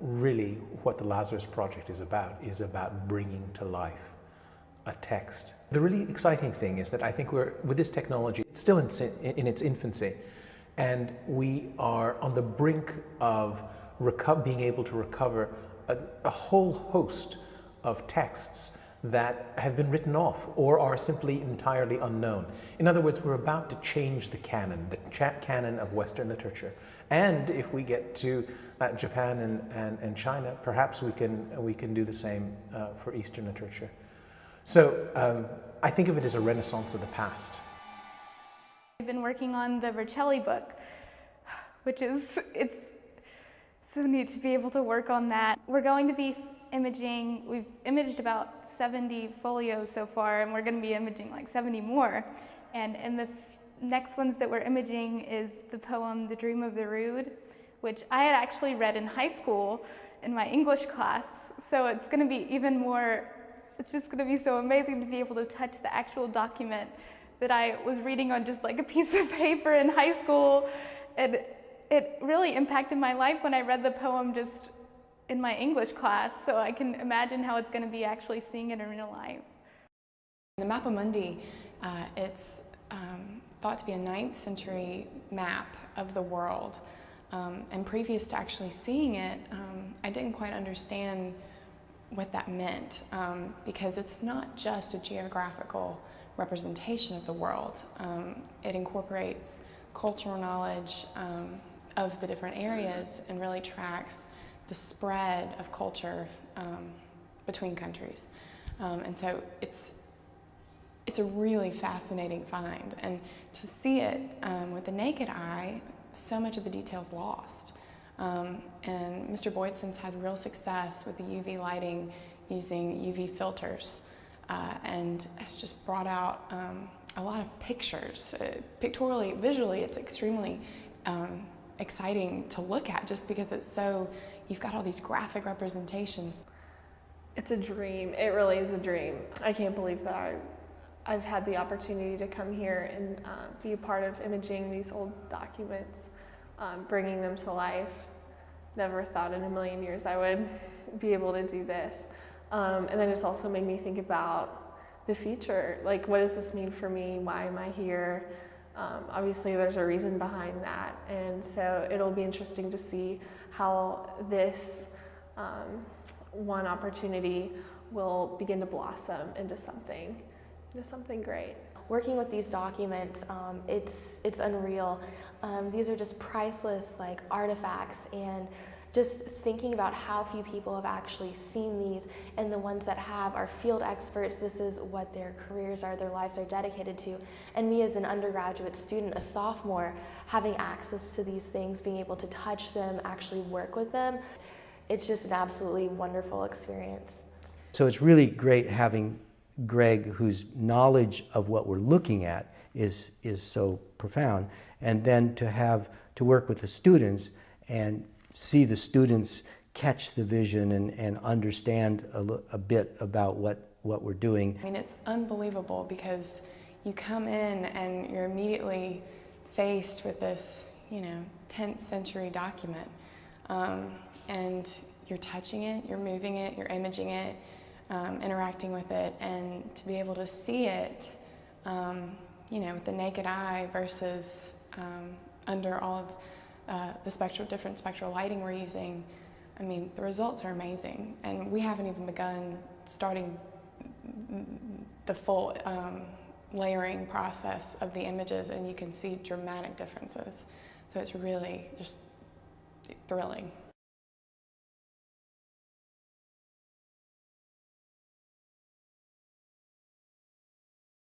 really what the Lazarus Project is about bringing to life a text. The really exciting thing is that I think with this technology, it's still in its infancy, and we are on the brink of being able to recover a whole host of texts that have been written off or are simply entirely unknown. In other words, we're about to change the canon of Western literature. And if we get to Japan and China, perhaps we can do the same for Eastern literature. So I think of it as a renaissance of the past. I've been working on the Vercelli book, it's so neat to be able to work on that. We're going to be imaging, we've imaged about 70 folios so far, and we're going to be imaging like 70 more. And the next ones that we're imaging is the poem The Dream of the Rude, which I had actually read in high school in my English class. So it's going to be even more, it's just going to be so amazing to be able to touch the actual document that I was reading on just like a piece of paper in high school. And it really impacted my life when I read the poem just in my English class, so I can imagine how it's going to be actually seeing it in real life. The Mappa Mundi, it's thought to be a 9th century map of the world. And previous to actually seeing it, I didn't quite understand what that meant, because it's not just a geographical representation of the world. It incorporates cultural knowledge of the different areas and really tracks the spread of culture between countries. And so it's a really fascinating find. And to see it with the naked eye, so much of the detail's lost. And Mr. Boydson's had real success with the UV lighting using UV filters, and has just brought out a lot of pictures. Pictorially, visually, it's extremely exciting to look at, just because it's so, you've got all these graphic representations. It's a dream. It really is a dream. I can't believe that I've had the opportunity to come here and be a part of imaging these old documents, bringing them to life. Never thought in a million years I would be able to do this. And then it's also made me think about the future. Like, what does this mean for me? Why am I here? Obviously, there's a reason behind that. And so it'll be interesting to see how this one opportunity will begin to blossom into something great. Working with these documents, it's unreal. These are just priceless artifacts, and just thinking about how few people have actually seen these, and the ones that have are field experts. This is what their careers are, their lives are dedicated to. And me as an undergraduate student, a sophomore, having access to these things, being able to touch them, actually work with them, it's just an absolutely wonderful experience. So it's really great having Greg, whose knowledge of what we're looking at is so profound, and then to work with the students and see the students catch the vision and understand a bit about what we're doing. I mean, it's unbelievable, because you come in and you're immediately faced with this, 10th century document, and you're touching it, you're moving it, you're imaging it, interacting with it, and to be able to see it, with the naked eye versus under all of the different spectral lighting we're using. I mean, the results are amazing, and we haven't even begun starting the full layering process of the images, and you can see dramatic differences. So it's really just thrilling.